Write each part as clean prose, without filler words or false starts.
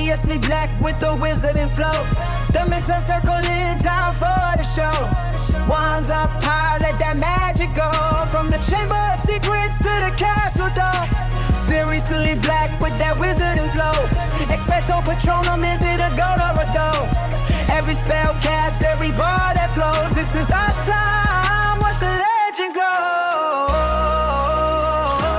Seriously black with the wizard and flow. The mental circle in time for the show. Wands up high, let that magic go. From the chamber of secrets to the castle door. Seriously black with that wizard and flow. Expecto Patronum, is it a goat or a doe? Every spell cast, every bar that flows. This is our time, watch the legend go.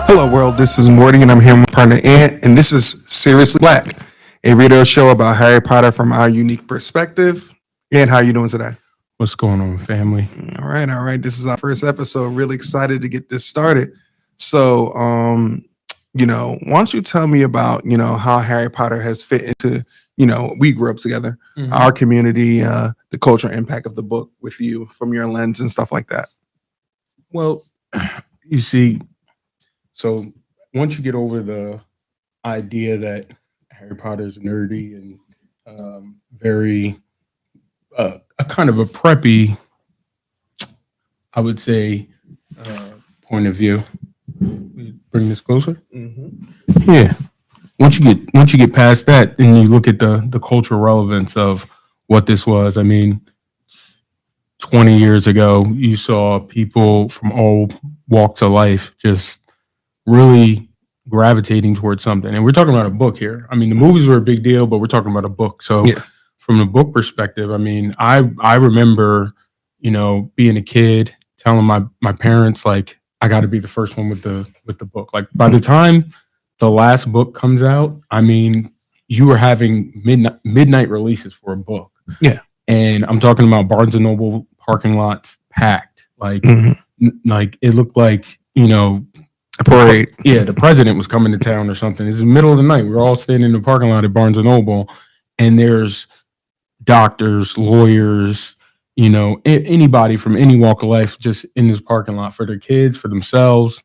Hello world, this is Mordi and I'm here with my partner Ant, and this is Seriously Black, a radio show about Harry Potter from our unique perspective. Ant, how are you doing today? What's going on, family? All right. This is our first episode. Really excited to get this started. So, why don't you tell me about, how Harry Potter has fit into, we grew up together, our community, the cultural impact of the book with you from your lens and stuff like that. Well, you see, so once you get over the idea that Harry Potter is nerdy and very a kind of a preppy, I would say, point of view. Bring this closer. Yeah. Once you get past that, and you look at the cultural relevance of what this was. I mean, 20 years ago, you saw people from all walks of life just really gravitating towards something. And we're talking about a book here. I mean, the movies were a big deal, but we're talking about a book. So from the book perspective, I mean, I remember, being a kid telling my parents, like, I got to be the first one with the book. Like, by the time the last book comes out, I mean, you were having midnight releases for a book. Yeah. And I'm talking about Barnes and Noble parking lots packed. Like, like it looked like, a parade. Yeah, the president was coming to town or something. It's the middle of the night. We're all standing in the parking lot at Barnes and Noble, and there's doctors, lawyers, anybody from any walk of life just in this parking lot for their kids, for themselves.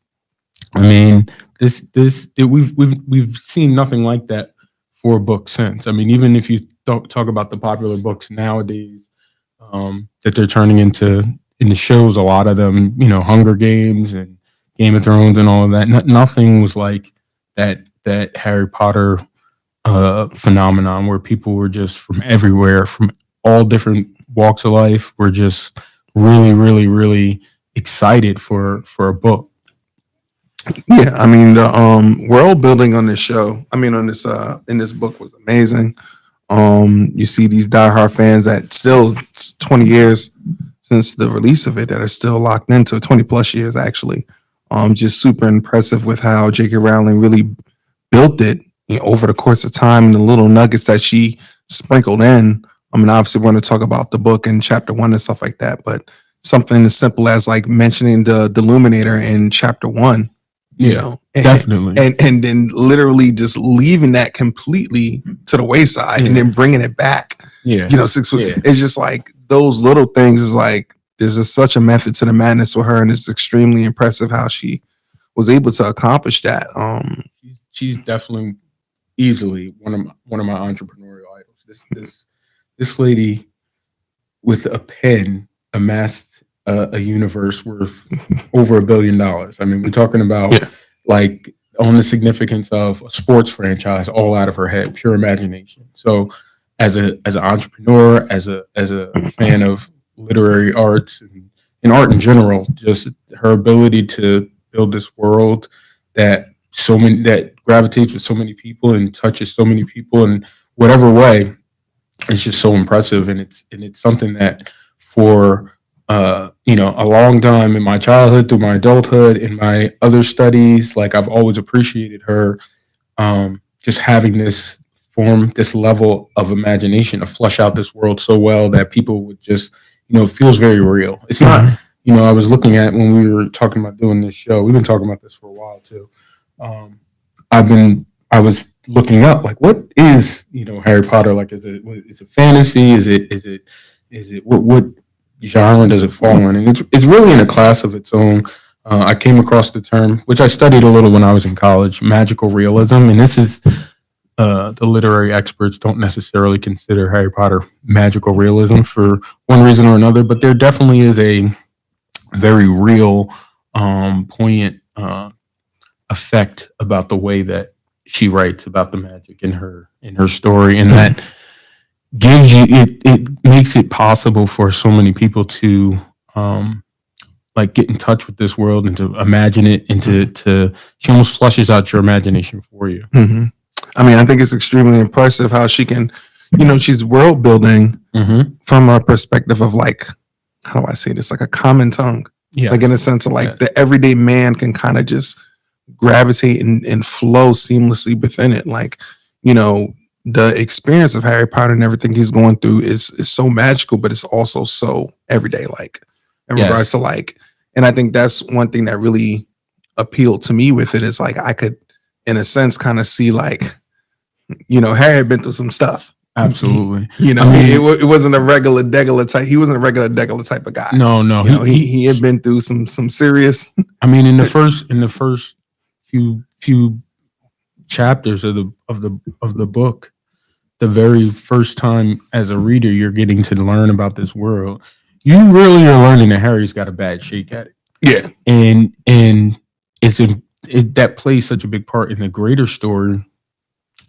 I mean, we've seen nothing like that for a book since. I mean, even if you talk about the popular books nowadays that they're turning into the shows, a lot of them, Hunger Games and Game of Thrones and all of that. Nothing was like that Harry Potter phenomenon where people were just from everywhere, from all different walks of life, were just really, really, really excited for a book. Yeah, I mean, the world building on this show, on this in this book was amazing. You see these diehard fans that still, 20 years since the release of it, that are still locked into 20 plus years actually. Just super impressive with how J.K. Rowling really built it over the course of time, and the little nuggets that she sprinkled in. I mean, obviously, we're going to talk about the book in chapter 1 and stuff like that, but something as simple as like mentioning the Illuminator in chapter 1, definitely, and then literally just leaving that completely to the wayside and then bringing it back. It's just like those little things is like, there's just such a method to the madness with her, and it's extremely impressive how she was able to accomplish that. She's definitely easily one of my entrepreneurial idols. This lady with a pen amassed a universe worth over $1 billion. I mean, we're talking about like on the significance of a sports franchise, all out of her head, pure imagination. So as an entrepreneur, as a fan of literary arts and art in general, just her ability to build this world that gravitates with so many people and touches so many people in whatever way, it's just so impressive. And it's something that for a long time in my childhood, through my adulthood, in my other studies, like I've always appreciated her just having this level of imagination to flush out this world so well that people would just, it feels very real. It's not, I was looking at when we were talking about doing this show, we've been talking about this for a while too. I was looking up, like, what is, Harry Potter? Like, is it fantasy? Is it what genre does it fall in? And it's really in a class of its own. I came across the term, which I studied a little when I was in college, magical realism. And this is, the literary experts don't necessarily consider Harry Potter magical realism for one reason or another, but there definitely is a very real, poignant effect about the way that she writes about the magic in her story, and that gives you it makes it possible for so many people to like get in touch with this world and to imagine it, and to she almost flushes out your imagination for you. Mm-hmm. I mean, I think it's extremely impressive how she can, she's world building from a perspective of like, how do I say this? Like a common tongue. Yeah. Like in a sense of like the everyday man can kind of just gravitate and flow seamlessly within it. Like, the experience of Harry Potter and everything he's going through is so magical, but it's also so everyday, like in regards to like, and I think that's one thing that really appealed to me with it is like, I could, in a sense, kind of see like, Harry had been through some stuff. Absolutely. It wasn't a regular degular type. He wasn't a regular degular type of guy. No. He had been through some serious. I mean, in the first few chapters of the book, the very first time as a reader you're getting to learn about this world, you really are learning that Harry's got a bad shake at it. Yeah, and that plays such a big part in the greater story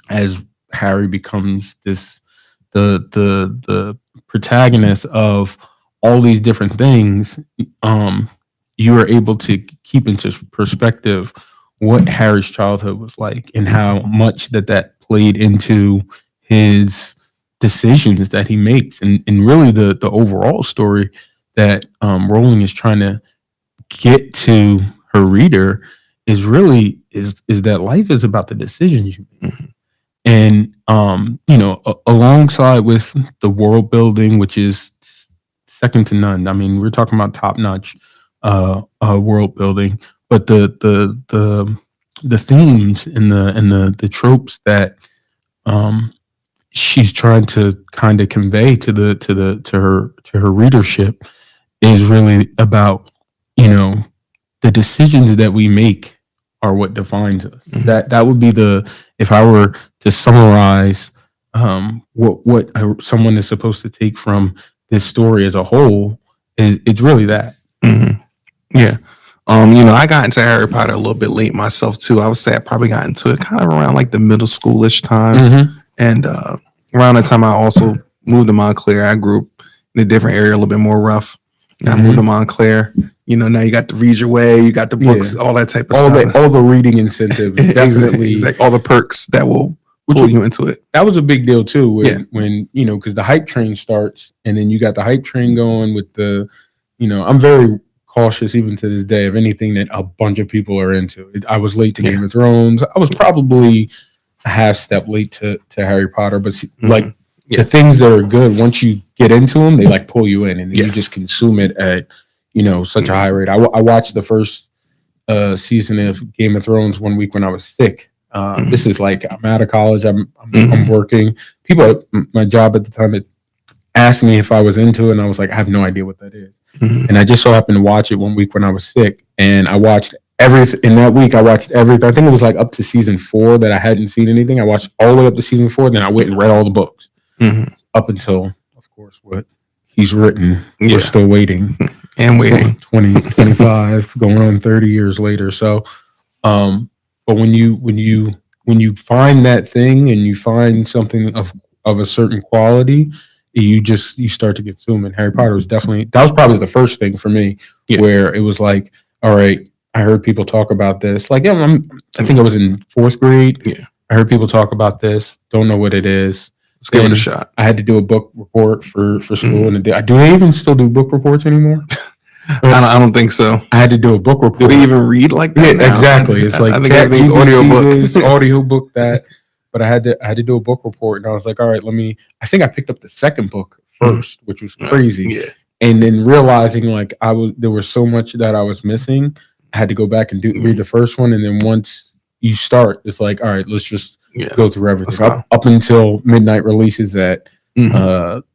as Harry becomes the protagonist of all these different things. You are able to keep into perspective what Harry's childhood was like and how much that played into his decisions that he makes, and really the overall story that Rowling is trying to get to her reader is really is that life is about the decisions you make. And alongside with the world building, which is second to none. I mean, we're talking about top notch world building, but the themes and the tropes that she's trying to kind of convey to her readership is really about the decisions that we make are what defines us. That would be if I were to summarize what someone is supposed to take from this story as a whole, it's really that. Yeah. I got into Harry Potter a little bit late myself too. I would say I probably got into it kind of around like the middle schoolish time. And around that time I also moved to Montclair. I grew up in a different area, a little bit more rough. And I moved to Montclair. Now you got to read your way, you got the books, all that type of stuff. All the reading incentives, definitely. Exactly. All the perks that will pull you into it. That was a big deal too when because the hype train starts, and then you got the hype train going with the, I'm very cautious even to this day of anything that a bunch of people are into. I was late to Game of Thrones. I was probably a half step late to Harry Potter, but the things that are good, once you get into them, they like pull you in, and then you just consume it at such a high rate. I watched the first season of Game of Thrones one week when I was sick. This is like I'm out of college. I'm working. People at my job at the time had asked me if I was into it, and I was like, I have no idea what that is. And I just so happened to watch it one week when I was sick, and I watched everything. In that week, I watched everything. I think it was like up to season 4 that I hadn't seen anything. I watched all the way up to season 4. Then I went and read all the books up until, of course, what he's written. We're still waiting. And waiting 25 going on 30 years later. So but when you find that thing and you find something of a certain quality, you start to consume it. Harry Potter was probably the first thing for me where it was like, all right, I heard people talk about this. Like, I think I was in 4th grade. Yeah. I heard people talk about this. Don't know what it is. Let's give it a shot. I had to do a book report for school. And do they even still do book reports anymore? I don't think so. I had to do a book report. Do they even read like that? Yeah, exactly. It's like I think everything's audio book that. But I had to do a book report, and I was like, all right, I think I picked up the second book first, which was crazy. Yeah. And then realizing like there was so much that I was missing. I had to go back and read the first one, and then once you start, it's like, all right, let's just go through everything up until midnight releases at Barnes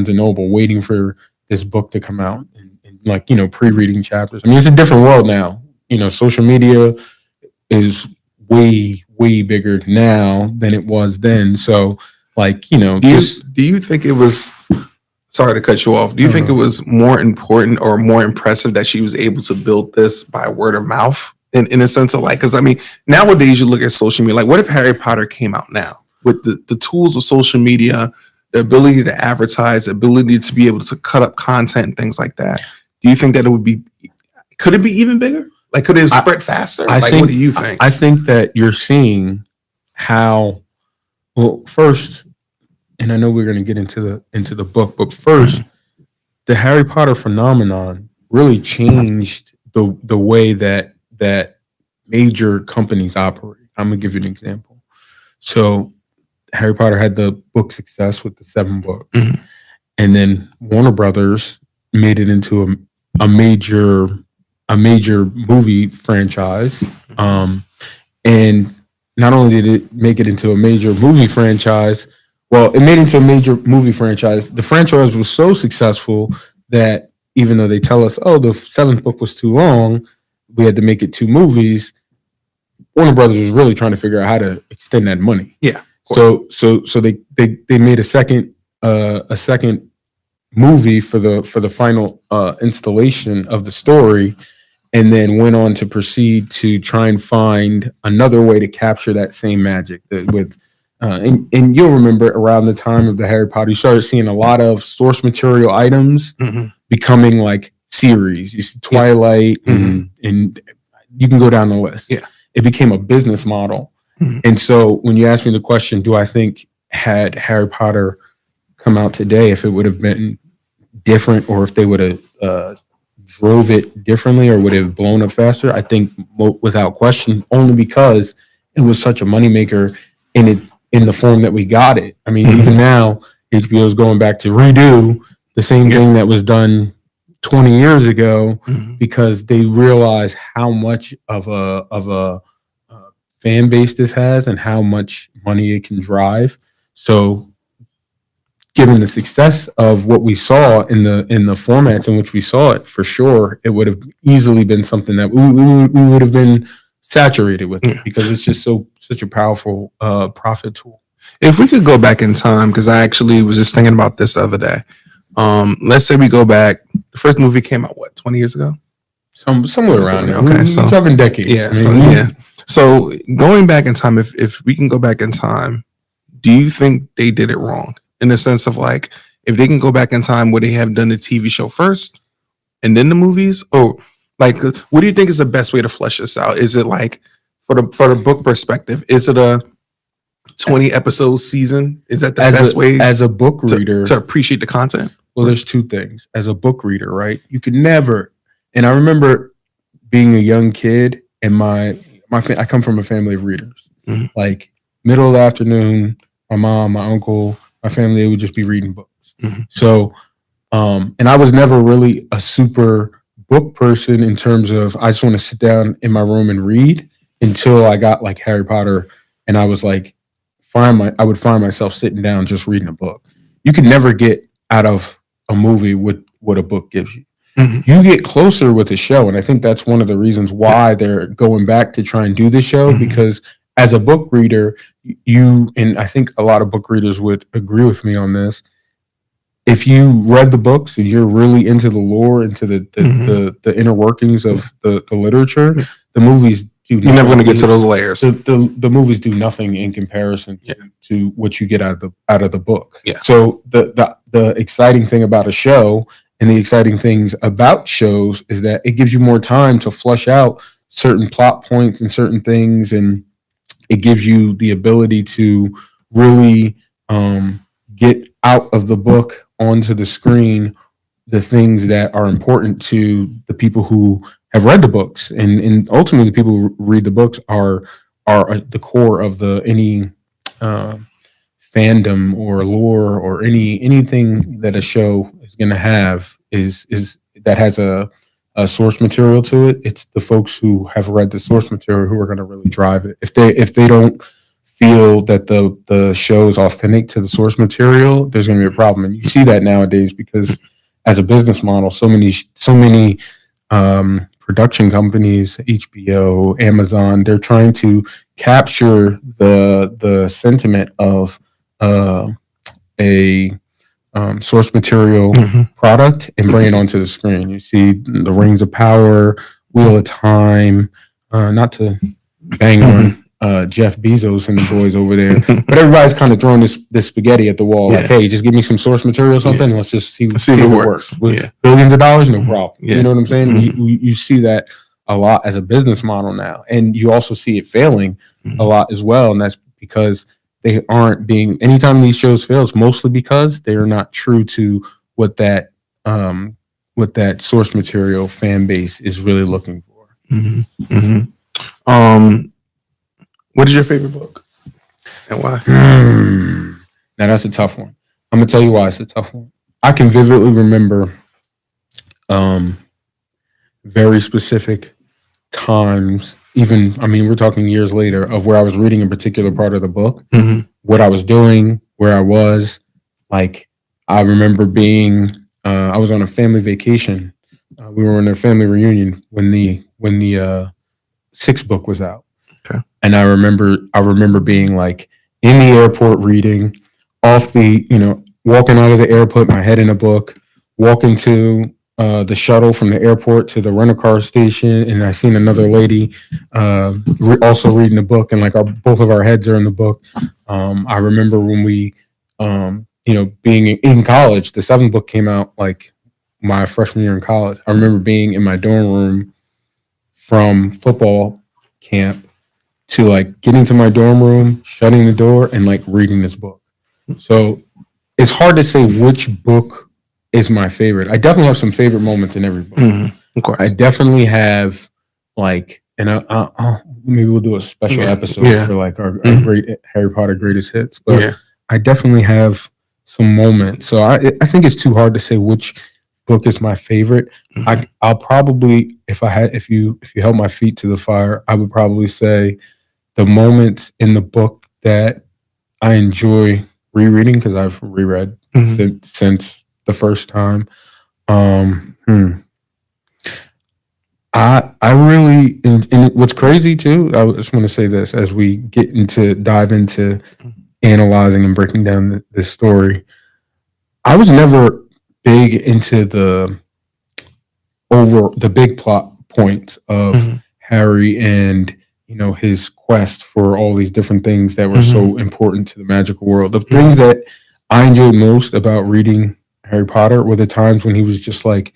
and Noble, waiting for this book to come out and like pre-reading chapters. I mean, it's a different world now. Social media is way bigger now than it was then. So like do you think it was? Sorry to cut you off. Do you think it was more important or more impressive that she was able to build this by word of mouth in a sense of like, because I mean, nowadays you look at social media, like what if Harry Potter came out now with the tools of social media, the ability to advertise, the ability to be able to cut up content and things like that? Do you think that could it be even bigger? Like, could it spread faster? What do you think? I think that you're seeing how, well, first, and I know we're going to get into the book, but first, the Harry Potter phenomenon really changed the way that major companies operate. I'm gonna give you an example. So Harry Potter had the book success with the 7 books, and then Warner Brothers made it into a major movie franchise. And not only did it make it into a major movie franchise, well, it made it into a major movie franchise. The franchise was so successful that even though they tell us, oh, the 7th book was too long, we had to make it 2 movies. Warner Brothers was really trying to figure out how to extend that money. Yeah. So they made a second movie for the final installation of the story, and then went on to proceed to try and find another way to capture that same magic and you'll remember around the time of the Harry Potter, you started seeing a lot of source material items becoming like series. You see Twilight, and you can go down the list. Yeah. It became a business model. And so when you ask me the question, do I think had Harry Potter come out today, if it would have been different, or if they would have drove it differently, or would it have blown up faster? I think without question, only because it was such a moneymaker in the form that we got it. I mean, even now, HBO is going back to redo the same thing that was done 20 years ago, because they realize how much of a fan base this has and how much money it can drive. So given the success of what we saw in the formats in which we saw it, for sure, it would have easily been something that we would have been saturated with it, because it's just such a powerful profit tool. If we could go back in time, because I actually was just thinking about this the other day. Let's say we go back. The first movie came out 20 years ago? Somewhere around there. Okay, so 7 decades. Yeah. So going back in time, if we can go back in time, do you think they did it wrong? In the sense of like, if they can go back in time, would they have done the TV show first and then the movies? Or like, what do you think is the best way to flesh this out? Is it like, for the book perspective, is it a 20 episode season? Is that the best way as a book reader to appreciate the content? Well, there's 2 things. As a book reader, right? You could never, and I remember being a young kid, and I come from a family of readers. Like middle of the afternoon, my mom, my uncle, my family, they would just be reading books. So, and I was never really a super book person in terms of, I just want to sit down in my room and read, until I got like Harry Potter, and I was like, I would find myself sitting down just reading a book. You can never get out of a movie with what a book gives you. You get closer with the show, and I think that's one of the reasons why they're going back to try and do the show, because as a book reader, and I think a lot of book readers would agree with me on this, if you read the books and you're really into the lore, into the inner workings of the literature, the movies do nothing. You're never going to get to those layers. The movies do nothing in comparison to what you get out of the book. Yeah. So the exciting thing about a show, and the exciting things about shows, is that it gives you more time to flush out certain plot points and certain things, and it gives you the ability to really get out of the book onto the screen the things that are important to the people who have read the books, and ultimately the people who read the books are the core of any fandom or lore or anything that a show is going to have is that has a source material to it. It's the folks who have read the source material who are going to really drive it. If they don't feel that the show is authentic to the source material, there's going to be a problem. And you see that nowadays, because as a business model, so many production companies, HBO, Amazon, they're trying to capture the sentiment of a source material product and bring it onto the screen. You see the Rings of Power, Wheel of Time, not to bang on Jeff Bezos and the boys over there, but everybody's kind of throwing this spaghetti at the wall. Like, hey, just give me some source material or something. Let's just see if it works. With billions of dollars, no problem. You know what I'm saying? You see that a lot as a business model now, and you also see it failing a lot as well, and that's because they aren't being. Anytime these shows fails, mostly because they are not true to what that source material fan base is really looking for. What is your favorite book and why? Now that's a tough one. I'm gonna tell you why it's a tough one. I can vividly remember very specific times, even, I mean, we're talking years later, of where I was reading a particular part of the book, what I was doing, where I was. Like, I remember being, I was on a family vacation. We were on a family reunion when the sixth book was out. Okay. And I remember being like in the airport reading, walking out of the airport, my head in a book, walking to the shuttle from the airport to the rental car station, and I seen another lady also reading the book, and like both of our heads are in the book. I remember when we, being in college, the seventh book came out like my freshman year in college. I remember being in my dorm room from football camp to like getting to my dorm room, shutting the door, and like reading this book. So it's hard to say which book is my favorite. I definitely have some favorite moments in every book. Of course. I definitely have like, and maybe we'll do a special episode for like our great Harry Potter greatest hits. But I definitely have some moments. So I think it's too hard to say which book is my favorite. I'll probably, if you held my feet to the fire, I would probably say the moments in the book that I enjoy rereading, because I've reread since the first time. I really, and what's crazy too, I just want to say this as we dive into analyzing and breaking down this story. I was never big into the big plot points of Harry and his quest for all these different things that were so important to the magical world. The things that I enjoyed most about reading Harry Potter were the times when he was just like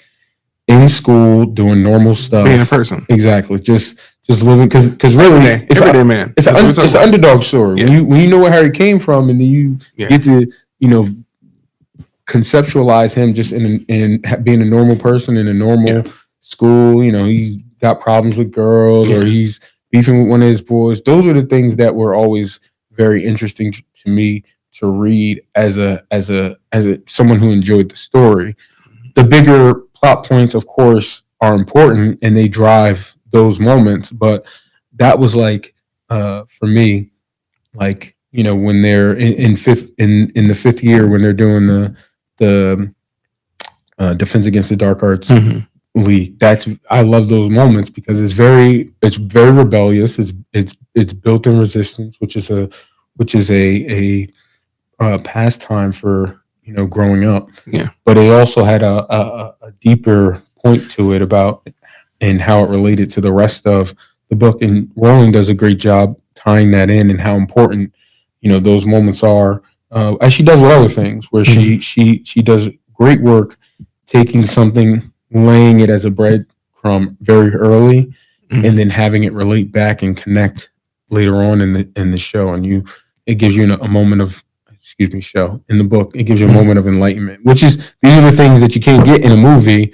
in school doing normal stuff, being a person. Exactly, just living, because really it's everyday man. It's an underdog story. When you know where Harry came from, and then you get to conceptualize him just in being a normal person in a normal school. He's got problems with girls, or he's beefing with one of his boys. Those are the things that were always very interesting to me to read as someone who enjoyed the story. The bigger plot points, of course, are important and they drive those moments. But that was like, for me, like, when they're in the fifth year, when they're doing the Defense Against the Dark Arts League. I love those moments because it's very rebellious. It's built in resistance, which is a pastime for growing up. Yeah. But it also had a deeper point to it about and how it related to the rest of the book. And Rowling does a great job tying that in and how important those moments are. As she does with other things, where she does great work taking something, laying it as a breadcrumb very early, and then having it relate back and connect later on in the show. And it gives you a moment of show in the book. It gives you a moment of enlightenment, which is these are the things that you can't get in a movie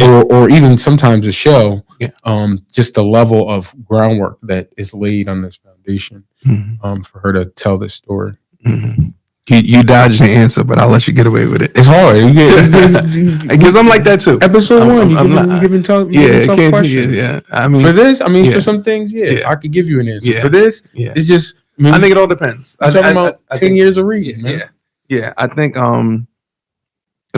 or even sometimes a show. Just the level of groundwork that is laid on this foundation for her to tell this story. You dodged the answer, but I'll let you get away with it. It's hard because I'm like that too. Episode one, you're giving tough questions. I mean, for this, for some things, I could give you an answer. For this, it's just. I think it all depends. I'm talking about 10 years of reading, man. Yeah. I think it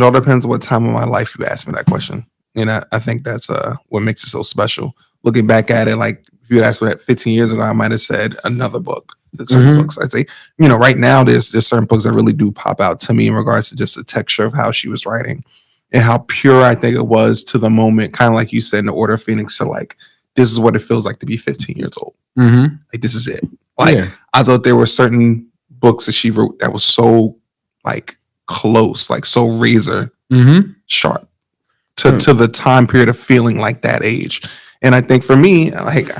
all depends on what time of my life you ask me that question. And I think that's what makes it so special. Looking back at it, like if you asked me that 15 years ago, I might have said another book. Certain books, I'd say, right now there's certain books that really do pop out to me in regards to just the texture of how she was writing and how pure I think it was to the moment, kind of like you said in the Order of Phoenix, to like this is what it feels like to be 15 years old. Mm-hmm. Like, this is it. Like, I thought there were certain books that she wrote that was so like close, like so razor sharp to the time period of feeling like that age. And I think for me, like,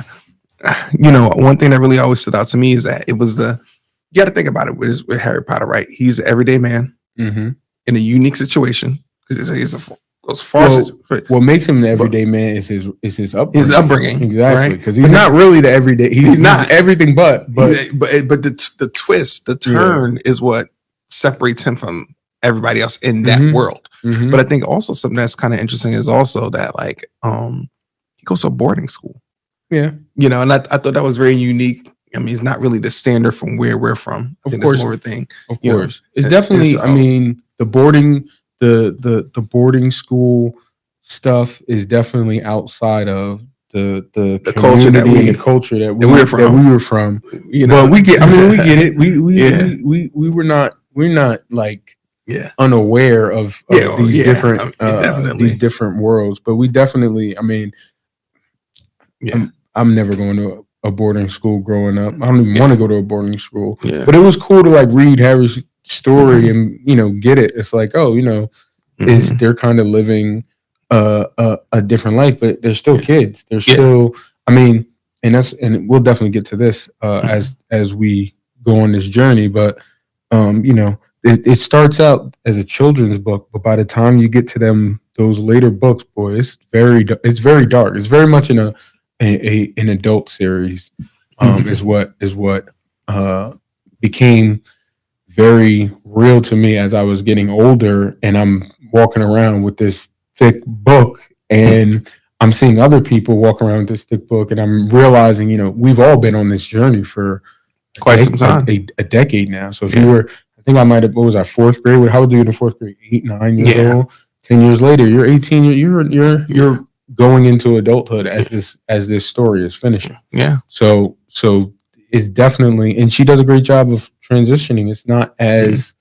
one thing that really always stood out to me is that it was you got to think about it with Harry Potter, right? He's an everyday man in a unique situation. What makes him the everyday man is his upbringing. His upbringing, exactly, because he's not really the everyday. He's not everything, but the twist, the turn is what separates him from everybody else in that world. But I think also something that's kind of interesting is also that like he goes to a boarding school. Yeah, and I thought that was very unique. I mean, it's not really the standard from where we're from. I think that's more of a thing. Of course, it's definitely. I mean, the boarding school stuff is definitely outside of the culture that the culture that we were from. But we get. I mean, we get it. We're not like unaware of these different these different worlds. But we definitely. I mean, I'm never going to a boarding school growing up. I don't even want to go to a boarding school. Yeah. But it was cool to like read Harry's story and get it. It's like, is they're kind of living a different life, but they're still kids. They're still. I mean, and we'll definitely get to this as we go on this journey. But it starts out as a children's book, but by the time you get to those later books, boy, it's very dark. It's very much in an adult series. Is what became very real to me as I was getting older, and I'm walking around with this thick book, and I'm seeing other people walk around with this thick book, and I'm realizing, we've all been on this journey for quite some time, a decade now. So if you were, I think I might have, what was I, fourth grade? How old were you in the fourth grade? 8, 9 years old. 10 years later, you're 18. You're going into adulthood as this story is finishing. Yeah. So it's definitely, and she does a great job of transitioning. It's not as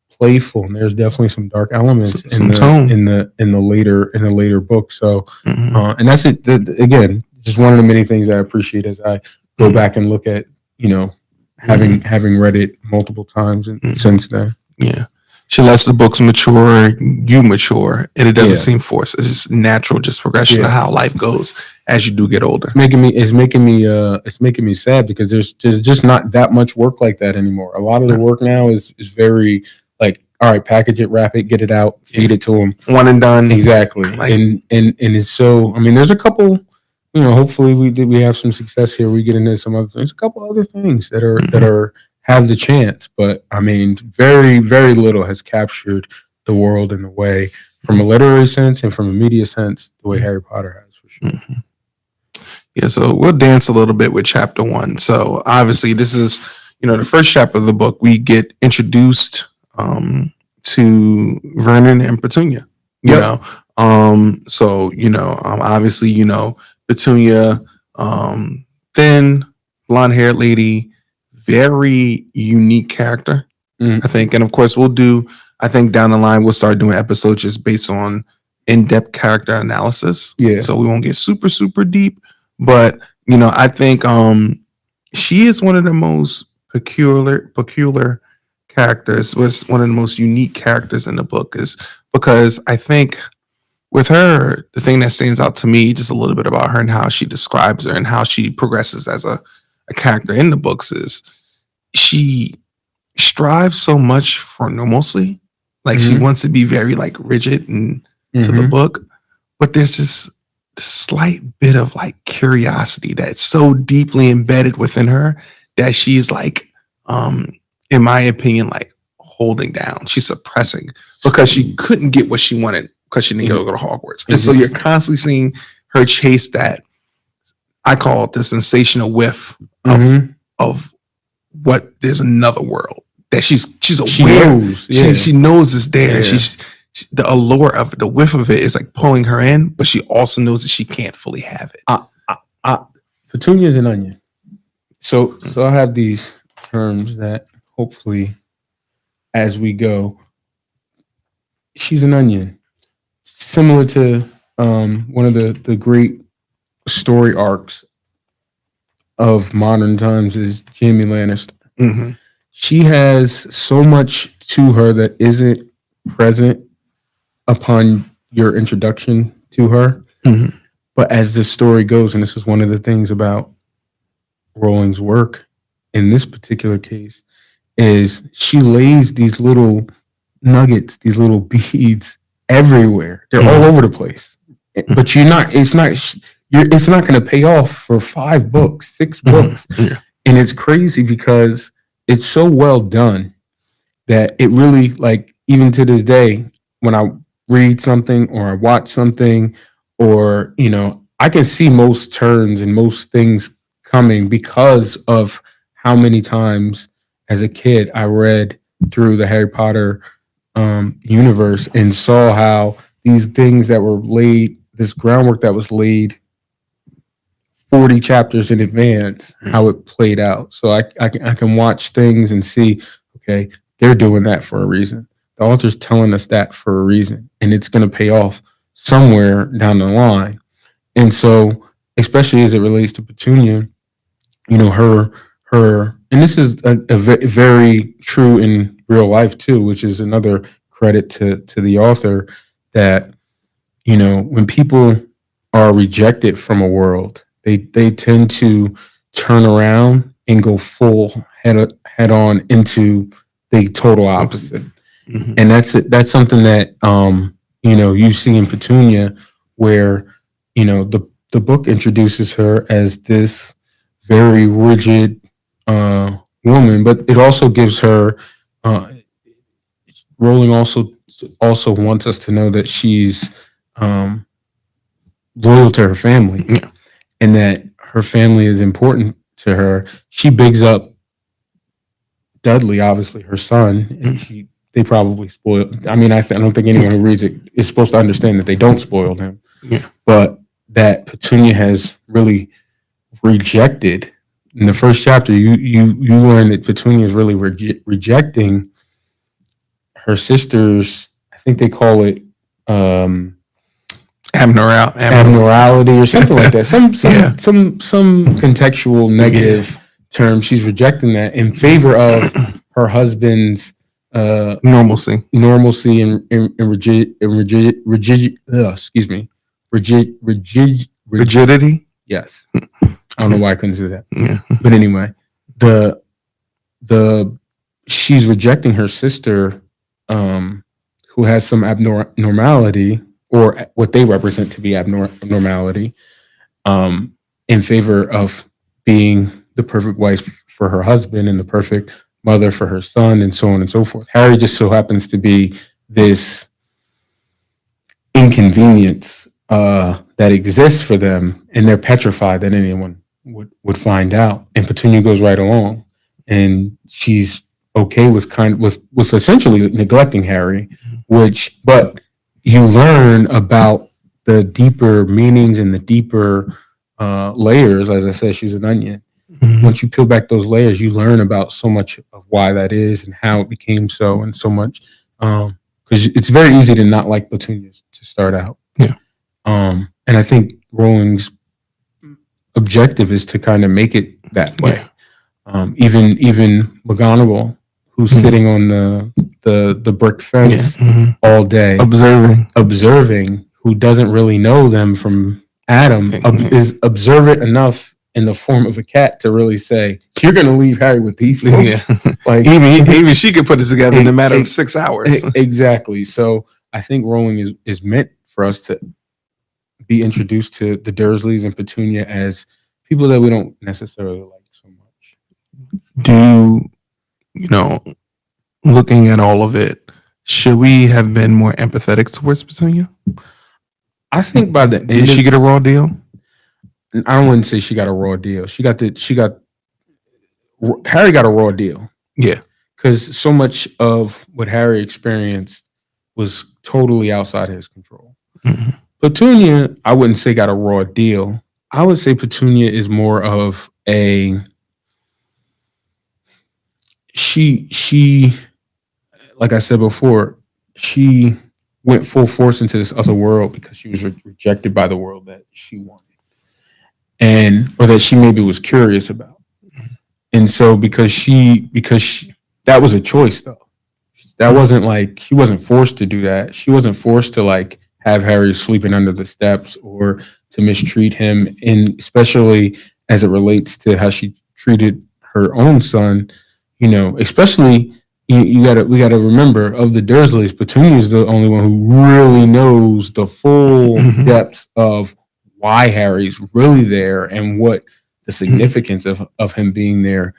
playful, and there's definitely some dark elements in the later book. So, and that's it. Again, just one of the many things I appreciate as I go back and look at, having read it multiple times since then. Yeah. She lets the books mature, you mature, and it doesn't seem forced. It's just natural, just progression of how life goes as you do get older. It's making me sad because there's just not that much work like that anymore. A lot of the work now is very like, all right, package it, wrap it, get it out, feed it to them, one and done. Exactly. Like, and it's so. I mean, there's a couple. Hopefully we have some success here. We get into some other things. A couple other things that are have the chance, but I mean, very, very little has captured the world in the way, from a literary sense and from a media sense, the way Harry Potter has, for sure. Yeah, so we'll dance a little bit with chapter 1. So obviously this is, the first chapter of the book. We get introduced to Vernon and Petunia, obviously, Petunia, thin, blonde-haired lady, very unique character, I think. And of course, I think down the line, we'll start doing episodes just based on in-depth character analysis. Yeah. So we won't get super, super deep. But, I think she is one of the most peculiar characters, was one of the most unique characters in the book, is because I think with her, the thing that stands out to me just a little bit about her and how she describes her and how she progresses as a character in the books is she strives so much for normalcy. Like she wants to be very like rigid and to the book, but there's this slight bit of like curiosity that's so deeply embedded within her that she's like, in my opinion, like holding down. She's suppressing because she couldn't get what she wanted because she didn't go to Hogwarts. And so you're constantly seeing her chase that, I call it the sensational whiff of what there's another world that she's aware. She knows it's there. Yeah. The allure of the whiff of it is like pulling her in, but she also knows that she can't fully have it. Petunia's an onion. So I have these terms that hopefully as we go, she's an onion. Similar to one of the great story arcs of modern times is Jamie Lannister. Mm-hmm. She has so much to her that isn't present upon your introduction to her. Mm-hmm. But as the story goes, and this is one of the things about Rowling's work in this particular case, is she lays these little nuggets, these little beads everywhere. They're all over the place. But it's not going to pay off for 5 books, 6 books. Yeah. And it's crazy because it's so well done that it really, like, even to this day, when I read something or I watch something, or, I can see most turns and most things coming because of how many times as a kid I read through the Harry Potter universe and saw how these things that were laid, this groundwork that was laid 40 chapters in advance, how it played out. So I can watch things and see, okay, they're doing that for a reason. The author's telling us that for a reason, and it's going to pay off somewhere down the line. And so, especially as it relates to Petunia, her, and this is a very true in real life too, which is another credit to the author, that when people are rejected from a world, they tend to turn around and go full head on into the total opposite. Mm-hmm. And that's something that you see in Petunia, where the book introduces her as this very rigid woman, but it also gives her Rowling also wants us to know that she's loyal to her family, Yeah. and that her family is important to her. She bigs up Dudley, obviously her son, and they probably spoiled. I mean, I don't think anyone who reads it is supposed to understand that they don't spoil him. Yeah. But that Petunia has really rejected. In the first chapter, you learn that Petunia is really rejecting her sister's, I think they call it abnormality or something like that. Some contextual negative term. She's rejecting that in favor of her husband's normalcy and rigidity. Yes. I don't know why I couldn't say that. Yeah. But anyway, the she's rejecting her sister, who has some abnormality, or what they represent to be abnormality, in favor of being the perfect wife for her husband and the perfect mother for her son, and so on and so forth. Harry just so happens to be this inconvenience that exists for them, and they're petrified that anyone would find out. And Petunia goes right along, and she's okay with essentially neglecting Harry, but you learn about the deeper meanings and the deeper layers. As I said, she's an onion. Mm-hmm. Once you peel back those layers, you learn about so much of why that is and how it became so, and so much. Because it's very easy to not like Petunia to start out. Yeah. And I think Rowling's objective is to kind of make it that way. Yeah. Even McGonagall, who's sitting on the brick fence all day, observing, who doesn't really know them from Adam, is observant enough in the form of a cat to really say, "You're going to leave Harry with these folks." Yeah. Like even she could put this together in a matter of 6 hours. Exactly. So I think Rowling is meant for us to be introduced to the Dursleys and Petunia as people that we don't necessarily like so much. Do looking at all of it, should we have been more empathetic towards Petunia? I think by the end, did she get a raw deal? I wouldn't say she got a raw deal. Harry got a raw deal. Yeah. Because so much of what Harry experienced was totally outside his control. Mm-hmm. Petunia, I wouldn't say got a raw deal. I would say Petunia is more of a she like I said before, she went full force into this other world because she was rejected by the world that she wanted. or that she maybe was curious about. And so because that was a choice though. That wasn't like, she wasn't forced to do that. She wasn't forced to like have Harry sleeping under the steps or to mistreat him, and especially as it relates to how she treated her own son, especially we gotta remember, of the Dursleys, Petunia's the only one who really knows the full depths of why Harry's really there and what the significance of him being there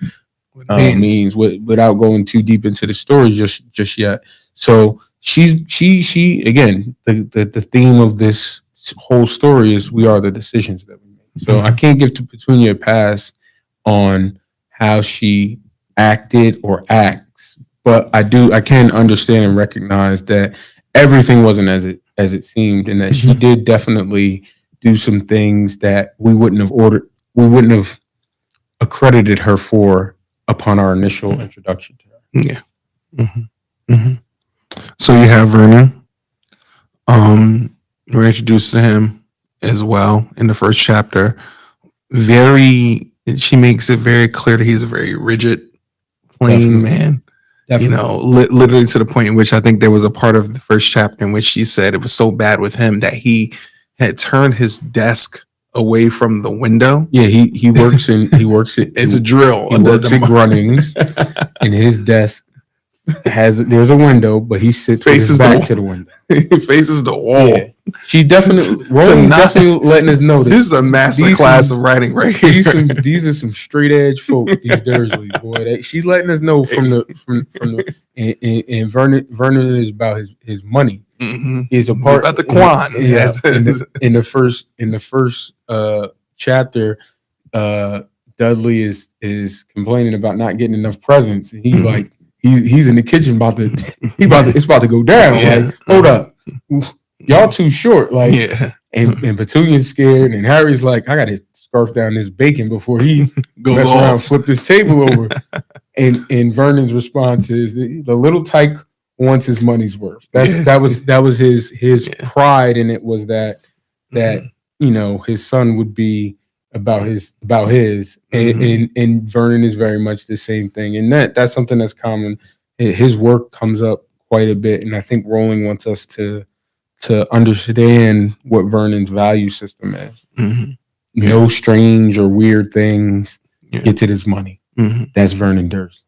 means, without going too deep into the story just yet. So she again, the theme of this whole story is we are the decisions that we make. So I can't give to Petunia a pass on how she acted or acts, but I can understand and recognize that everything wasn't as it seemed, and that she did definitely do some things that we wouldn't have accredited her for upon our initial introduction to her. Yeah. So you have Vernon. We're introduced to him as well in the first chapter. She makes it very clear that he's a very rigid, plain man. Definitely. Literally to the point in which I think there was a part of the first chapter in which she said it was so bad with him that he had turned his desk away from the window. Yeah, he works at it's a drill. He works at Grunnings, and his desk there's a window, but he sits with his back to the window. He faces the wall. Yeah. She definitely letting us know this is a master class of writing right here. These are some straight edge folk. These Dursleys, boy. She's letting us know from the and Vernon is about his money. He's a part about the Quan. Yeah. In the first chapter, Dudley is complaining about not getting enough presents, and he's like, he's in the kitchen it's about to go down. Yeah. Like, hold up, y'all too short. Like, and Petunia's scared, and Harry's like, I got to scarf down this bacon before he mess around, flip this table over. and Vernon's response is, the little tyke wants his money's worth. That was his pride, and it was that his son would be about his and Vernon is very much the same thing, and that's something that's common. His work comes up quite a bit, and I think Rowling wants us to understand what Vernon's value system is. No strange or weird things. Get to this money. That's Vernon Durst.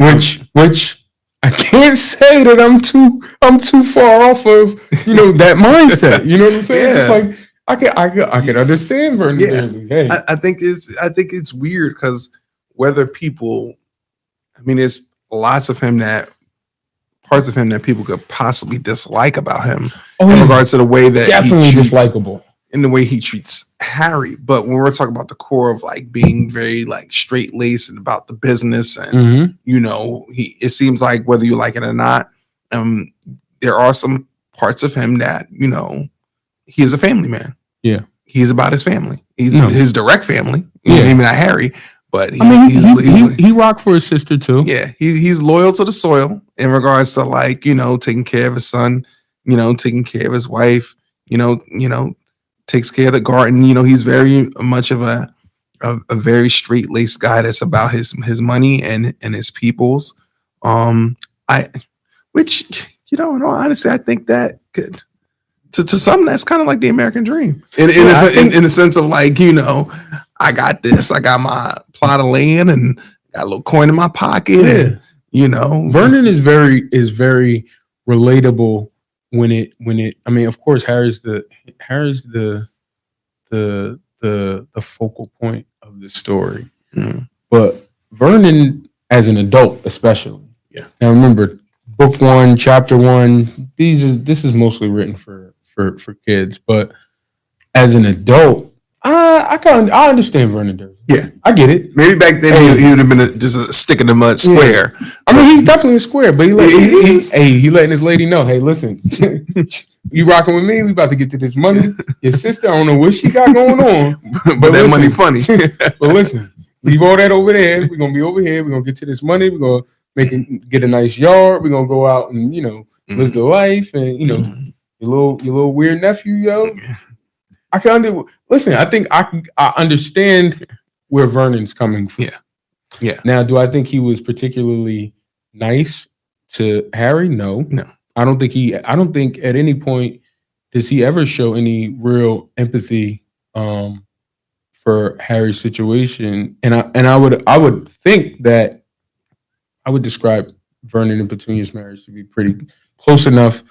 Which I can't say that I'm too far off of that mindset. You know what I'm saying? It's like I can understand Vernon Durst. Hey. I think it's weird because whether people, there's parts of him that people could possibly dislike about him in regards to the way that definitely dislikable. In the way he treats Harry. But when we're talking about the core of like being very like straight laced and about the business, and it seems like whether you like it or not, there are some parts of him that he's a family man. Yeah, he's about his family. He's his direct family. Maybe not Harry, but he rocked for his sister too. Yeah, he's loyal to the soil in regards to like taking care of his son, taking care of his wife, takes care of the garden. He's very much of a very straight laced guy that's about his money and his people's. Which in all honesty, I think that could to some that's kind of like the American dream in the sense of like I got this, I got my plot of land and got a little coin in my pocket, and Vernon is very relatable. When it, of course, Harry's the focal point of the story, but Vernon as an adult, especially. Yeah. Now remember, book 1, chapter 1. This is mostly written for kids, but as an adult, I understand Vernon Durst. Yeah, I get it. Maybe back then he would have been just a stick in the mud square. Yeah. He's definitely a square, but he letting his lady know, hey, listen, you rocking with me? We about to get to this money. Your sister, I don't know what she got going on, but that money funny. But listen, leave all that over there. We're gonna be over here. We're gonna get to this money. We're gonna get a nice yard. We're gonna go out and live the life, and your little weird nephew, I can listen. I think I understand where Vernon's coming from. Yeah. Now, do I think he was particularly nice to Harry? No. I don't think at any point does he ever show any real empathy for Harry's situation. And I would think that I would describe Vernon and Petunia's marriage to be pretty close enough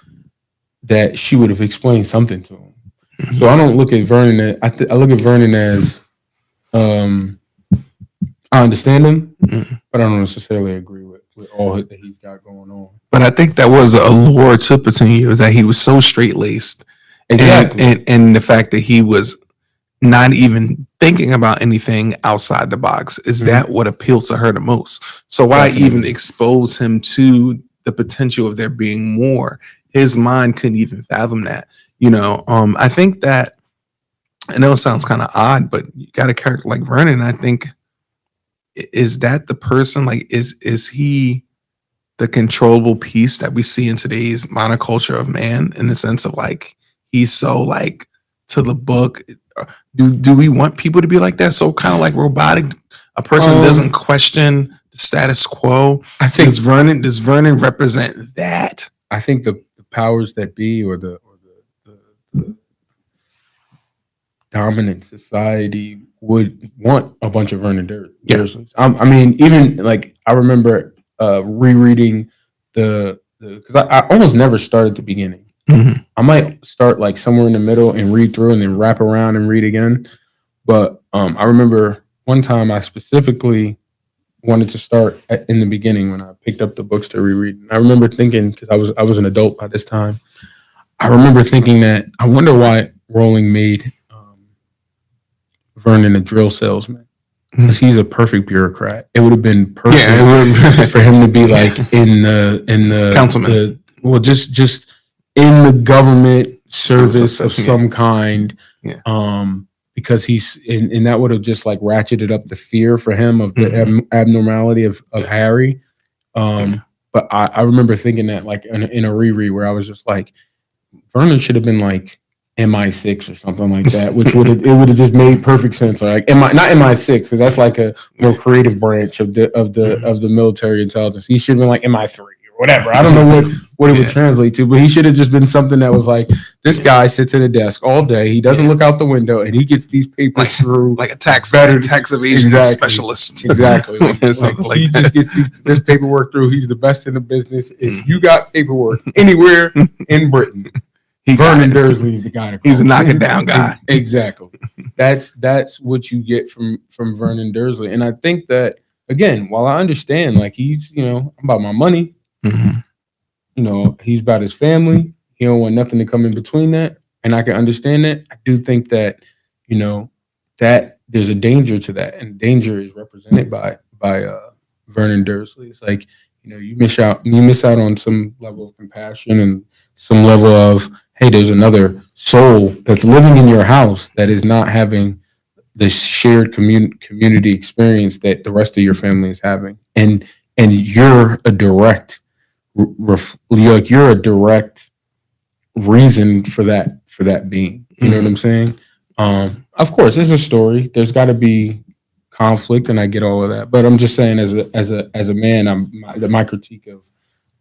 that she would have explained something to him. Mm-hmm. So I don't look at Vernon. I look at Vernon as I understand him, but I don't necessarily agree with all that he's got going on. But I think that was a allure to Petunia, is that he was so straight laced, exactly, and the fact that he was not even thinking about anything outside the box is that what appealed to her the most. So why even expose him to the potential of there being more? His mind couldn't even fathom that. I think that, I know it sounds kind of odd, but you got a character like Vernon. I think, is that the person? Like, is he the controllable piece that we see in today's monoculture of man, in the sense of like he's so like to the book? Do we want people to be like that? So kind of like robotic. A person doesn't question the status quo. I think does Vernon represent that? I think the powers that be, or the dominant society, would want a bunch of Vernon Dursleys. I mean, even like I remember rereading because I almost never start at the beginning. Mm-hmm. I might start like somewhere in the middle and read through and then wrap around and read again. But I remember one time I specifically wanted to start in the beginning when I picked up the books to reread. And I remember thinking, because I was an adult by this time, I remember thinking that I wonder why Rowling made Vernon a drill salesman, because he's a perfect bureaucrat. It would have been perfect for him to be like in the councilman. Just in the government service of some kind. Because he's and that would have just like ratcheted up the fear for him of the abnormality of Harry. But I remember thinking that like in a reread where I was just like, Vernon should have been like MI6 or something like that, which would have just made perfect sense. Like not MI6, because that's like a more creative branch of the military intelligence. He should have been like MI3 or whatever. I don't know what it would translate to, but he should have just been something that was like, this guy sits at a desk all day, he doesn't look out the window, and he gets these papers through like a tax evasion specialist. Exactly. Like he just gets this paperwork through. He's the best in the business. If you got paperwork anywhere in Britain, Vernon Dursley is the guy to call. He's a knock it down guy. Exactly. That's what you get from Vernon Dursley. And I think that, again, while I understand, like, he's, about my money, he's about his family. He don't want nothing to come in between that. And I can understand that. I do think that, that there's a danger to that. And danger is represented by Vernon Dursley. It's like, you miss out on some level of compassion and some level of, hey, there's another soul that's living in your house that is not having the shared community experience that the rest of your family is having, and you're a direct you're a direct reason for that being. You know what I'm saying? Of course, there's a story. There's got to be conflict, and I get all of that. But I'm just saying, as a man, my critique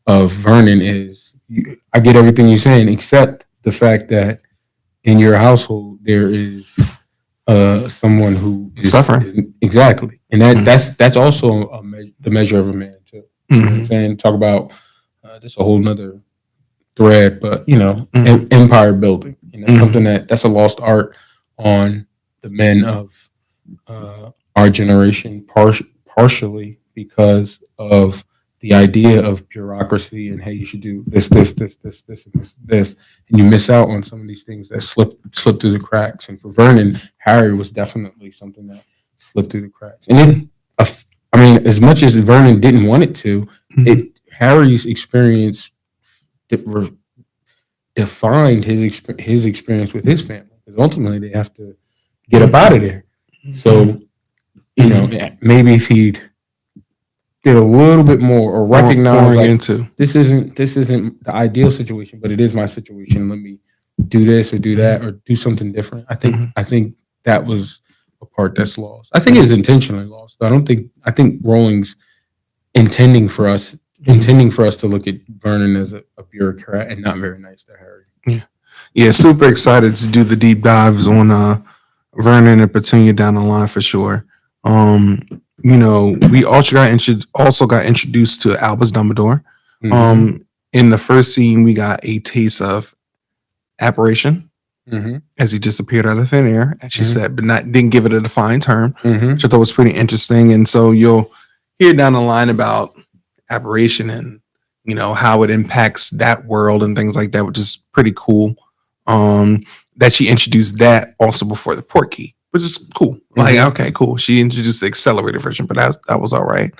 of Vernon is, I get everything you're saying, except the fact that in your household there is someone who is suffering. Exactly, and that's also the measure of a man too. You know what I'm saying? Talk about just a whole nother thread, but empire building. Something that's a lost art on the men of our generation, partially because of the idea of bureaucracy and, hey, you should do this, and you miss out on some of these things that slip through the cracks. And for Vernon, Harry was definitely something that slipped through the cracks. And as much as Vernon didn't want it to, Harry's experience defined his experience with his family, because ultimately they have to get up out of there. So, maybe if he did a little bit more, or recognize like, this isn't the ideal situation, but it is my situation. Let me do this or do that or do something different. I think that was a part that's lost. I think it's intentionally lost. I think Rowling's intending for us to look at Vernon as a bureaucrat and not very nice to Harry. Yeah, super excited to do the deep dives on Vernon and Petunia down the line for sure. We also got introduced to Albus Dumbledore. In the first scene, we got a taste of apparition as he disappeared out of thin air, as she said, but didn't give it a defined term, which I thought was pretty interesting. And so you'll hear down the line about apparition and how it impacts that world and things like that, which is pretty cool. That she introduced that also before the Portkey, which is cool. Like, okay, cool. She introduced the accelerated version, but that was all right.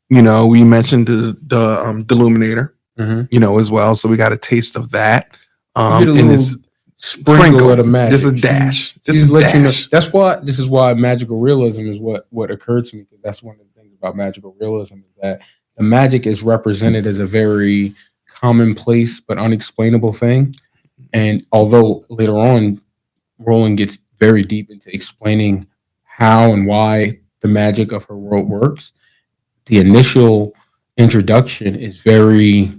We mentioned the Illuminator, as well. So we got a taste of that. And this sprinkle of the magic, just a dash, This is why magical realism is what occurred to me, because that's one of the things about magical realism is that the magic is represented as a very commonplace but unexplainable thing. And although later on, Rowling gets very deep into explaining how and why the magic of her world works, the initial introduction is very,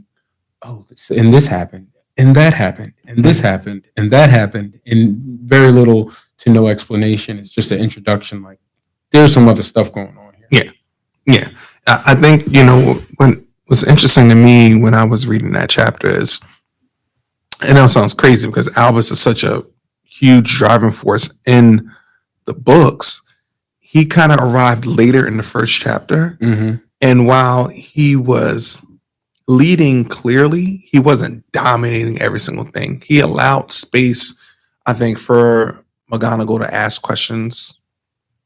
and this happened, and that happened, and this happened, and that happened, and very little to no explanation. It's just an introduction. Like, there's some other stuff going on here. Yeah. I think, when was interesting to me when I was reading that chapter is, and that sounds crazy because Albus is such a huge driving force in the books. He kind of arrived later in the first chapter. And while he was leading clearly, he wasn't dominating every single thing. He allowed space, I think, for McGonagall to ask questions,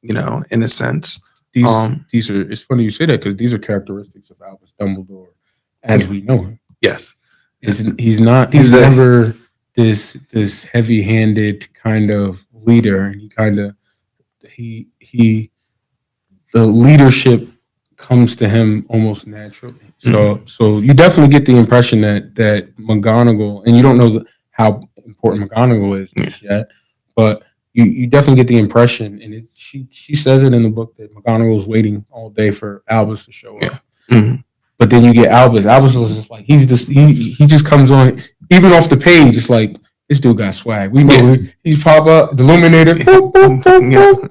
in a sense. These are, it's funny you say that because these are characteristics of Albus Dumbledore as we know him. Yes. He's never this heavy-handed kind of leader, and the leadership comes to him almost naturally. So you definitely get the impression that McGonagall, and you don't know how important McGonagall is just yet, but you definitely get the impression, and she says it in the book, that McGonagall's waiting all day for Albus to show up. But then you get Albus. Albus is just like, he just comes on, even off the page. It's like, this dude got swag. We know he's pop up, the Illuminator. Boop, boop, boop, boop.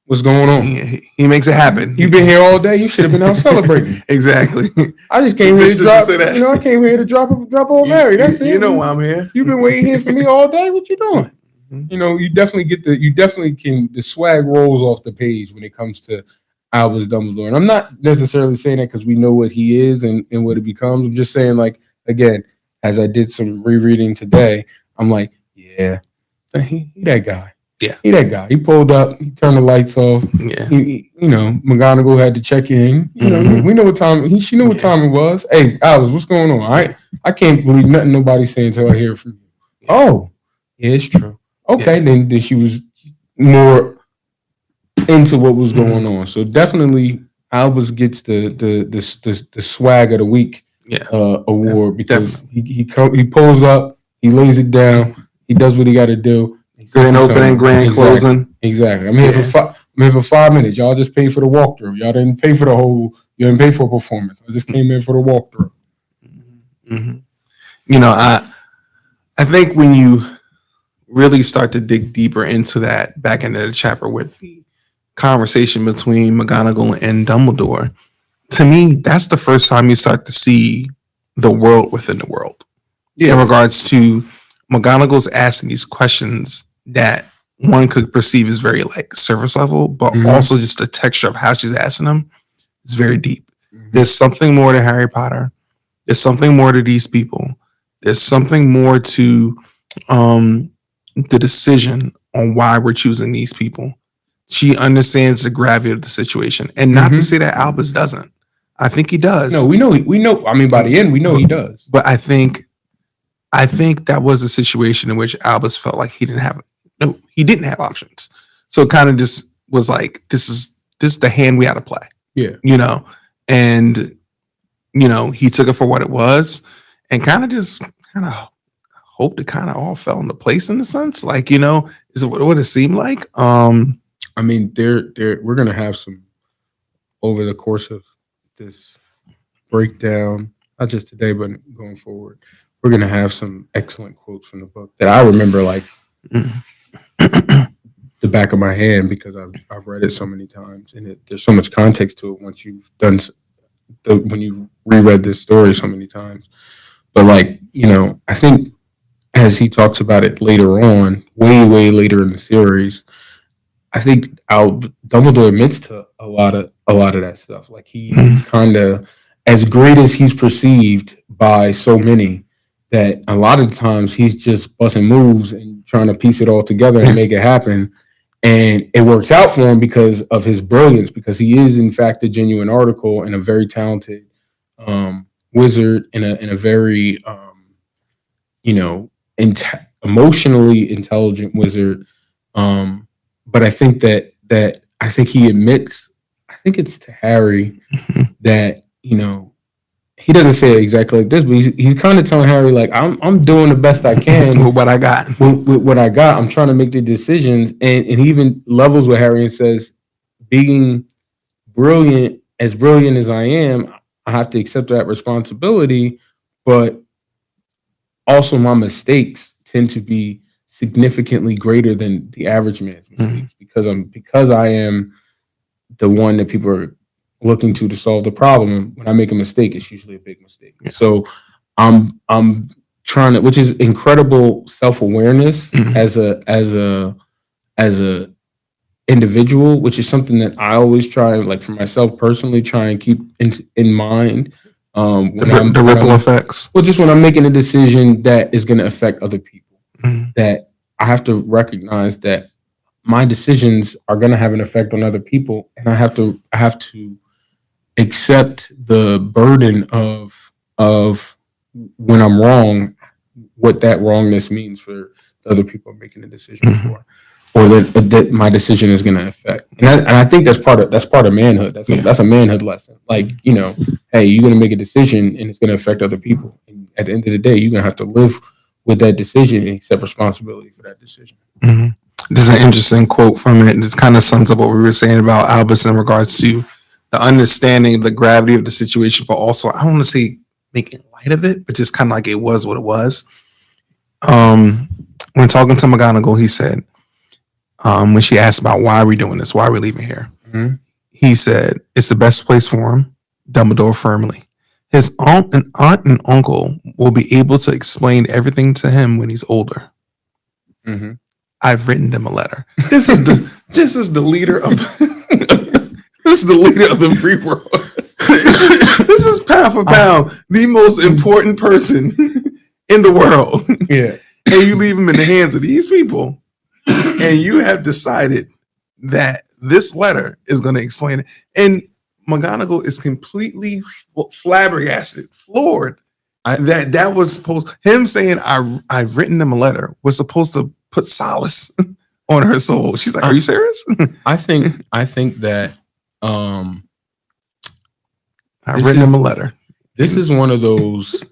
What's going on? He makes it happen. You've been here all day. You should have been out celebrating. Exactly. I just came here to drop. I came here to drop off Harry. That's it. You know why I'm here. You've been waiting here for me all day. What you doing? You definitely can. The swag rolls off the page when it comes to Albus Dumbledore. And I'm not necessarily saying that because we know what he is and what it becomes. I'm just saying, like, again, as I did some rereading today, I'm like, yeah, he that guy. Yeah. He that guy. He pulled up, he turned the lights off. Yeah. McGonagall had to check in. We know what time, she knew what time it was. Hey, Albus, what's going on? I can't believe nothing nobody's saying until I hear from you. Yeah. Oh, yeah, it's true. Okay, then she was more into what was going on. So definitely Albus gets the swag of the week award because he pulls up, he lays it down, he does what he got to do. Grand opening, grand closing. Exactly. I'm here for 5 minutes. Y'all just paid for the walkthrough. Y'all didn't pay for you didn't pay for a performance. I just came in for the walkthrough. I think when you really start to dig deeper into that back into the chapter with the conversation between McGonagall and Dumbledore, to me, that's the first time you start to see the world within the world. In regards to McGonagall's asking these questions that one could perceive as very like surface level, but also just the texture of how she's asking them is very deep. There's something more to Harry Potter. There's something more to these people. There's something more to the decision on why we're choosing these people. She understands the gravity of the situation, and not to say that Albus doesn't. I think he does. No, we know. I mean, by the end, we know he does. But I think that was a situation in which Albus felt like he didn't have options. So it kind of just was like, this is the hand we had to play. Yeah. And he took it for what it was and kind of hoped it kind of all fell into place in a sense. Like, you know, is it what it seemed like? I mean, we're gonna have some over the course of this breakdown, not just today, but going forward. We're gonna have some excellent quotes from the book that I remember like the back of my hand because I've read it so many times, and there's so much context to it once you've done when you've reread this story so many times. But like, you know, I think as he talks about it later on, way later in the series, I think Dumbledore admits to a lot of that stuff. Like he's kind of as great as he's perceived by so many that a lot of times he's just busting moves and trying to piece it all together and make it happen. And it works out for him because of his brilliance, because he is in fact a genuine article and a very talented wizard and a very you know, emotionally intelligent wizard. But I think that I think he admits, I think it's to Harry that, you know, he doesn't say it exactly like this, but he's kind of telling Harry like, I'm doing the best I can with what I got. With what I got, I'm trying to make the decisions, and he even levels with Harry and says, being brilliant as I am, I have to accept that responsibility, but also my mistakes tend to be significantly greater than the average man's mistakes because I am the one that people are looking to solve the problem. When I make a mistake, it's usually a big mistake. Yeah. So I'm trying to, which is incredible self-awareness as a individual, which is something that I always try, like for myself personally, try and keep in mind. The ripple effects. Well, just when I'm making a decision that is going to affect other people, that I have to recognize that my decisions are going to have an effect on other people, and I have to accept the burden of when I'm wrong, what that wrongness means for the other people I'm making a decision for, or that my decision is going to affect. And I think that's part of manhood. That's a manhood lesson. Like, you know, hey, you're going to make a decision and it's going to affect other people. And at the end of the day, you're going to have to live with that decision and accept responsibility for that decision. Mm-hmm. This is an interesting quote from it. This kind of sums up what we were saying about Albus in regards to the understanding, the gravity of the situation, but also, I don't want to say making light of it, but just kind of like it was what it was. When talking to McGonagall, he said, when she asked about why are we doing this, why are we leaving here, he said, it's the best place for him, Dumbledore firmly. His aunt and uncle will be able to explain everything to him when he's older. I've written them a letter. This is the leader of this is the leader of the free world. This is pound for pound the most important person in the world. Yeah. And you leave him in the hands of these people, and you have decided that this letter is going to explain it. And McGonagall is completely flabbergasted, floored. That was supposed, him saying I've written them a letter was supposed to put solace on her soul. She's like, are you serious? I think that I've written him a letter. This is one of those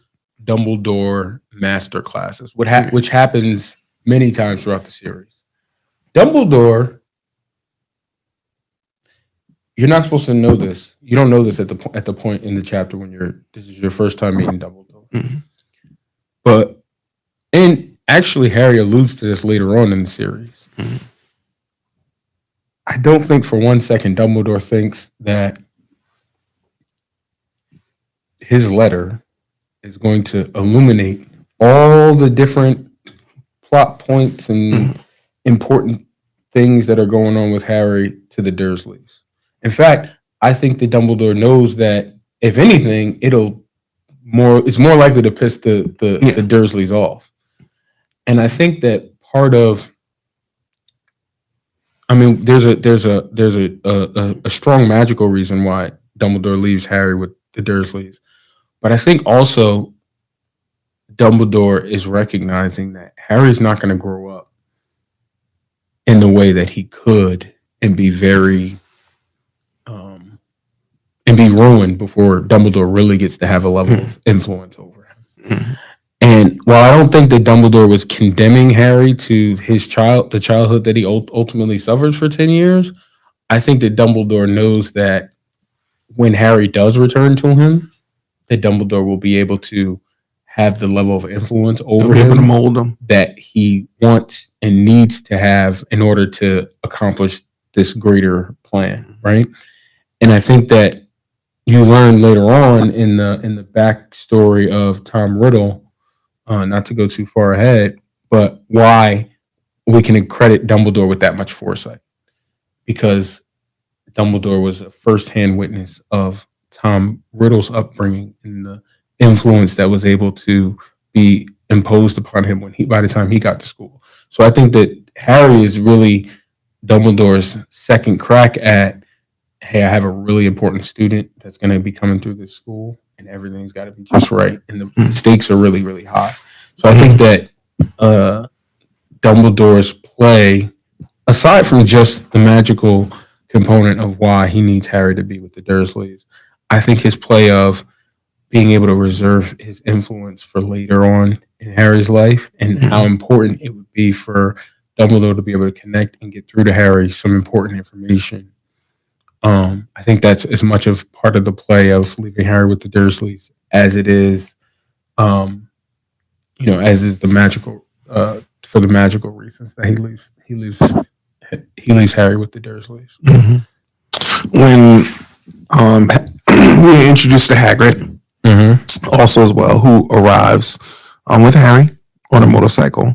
Dumbledore master classes, which happens many times throughout the series. Dumbledore, you're not supposed to know this. You don't know this at the point in the chapter when this is your first time meeting Dumbledore. But and actually Harry alludes to this later on in the series. I don't think for one second Dumbledore thinks that his letter is going to illuminate all the different plot points and important things that are going on with Harry to the Dursleys. In fact, I think that Dumbledore knows that if anything, it's more likely to piss the Dursleys off. And I think that part of, I mean, there's a strong magical reason why Dumbledore leaves Harry with the Dursleys. But I think also Dumbledore is recognizing that Harry's not going to grow up in the way that he could and be very and be ruined before Dumbledore really gets to have a level of influence over him. And while I don't think that Dumbledore was condemning Harry to the childhood that he ultimately suffered for 10 years, I think that Dumbledore knows that when Harry does return to him, that Dumbledore will be able to have the level of influence over be able to him mold him. that he wants and needs to have in order to accomplish this greater plan, right? And I think that you learn later on in the backstory of Tom Riddle, not to go too far ahead, but why we can credit Dumbledore with that much foresight, because Dumbledore was a firsthand witness of Tom Riddle's upbringing and the influence that was able to be imposed upon him by the time he got to school. So I think that Harry is really Dumbledore's second crack at, hey, I have a really important student that's going to be coming through this school, and everything's got to be just right, and the stakes are really, really high. So I think that Dumbledore's play, aside from just the magical component of why he needs Harry to be with the Dursleys, I think his play of being able to reserve his influence for later on in Harry's life, and how important it would be for Dumbledore to be able to connect and get through to Harry some important information. I think that's as much of part of the play of leaving Harry with the Dursleys as it is, as is the magical for the magical reasons that he leaves Harry with the Dursleys. When we're introduced to Hagrid, also as well, who arrives with Harry on a motorcycle.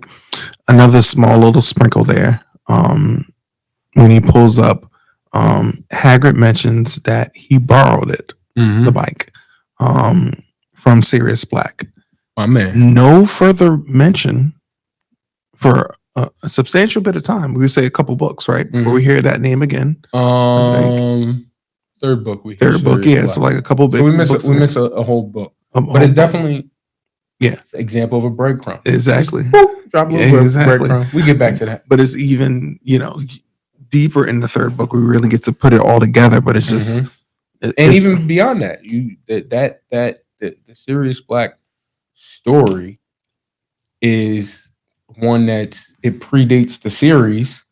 Another small little sprinkle there. When he pulls up, Hagrid mentions that he borrowed it, the bike, from Sirius Black. My man. No further mention for a substantial bit of time. We would say a couple books, right? Before we hear that name again. Third book. Third book, yeah. Black. So like a couple big. So we miss a whole book, but it's definitely it's an example of a breadcrumb. Exactly. Drop a little breadcrumb. We get back to that, but it's even deeper in the third book. We really get to put it all together, but it's just even beyond that, the Sirius Black story is one it predates the series,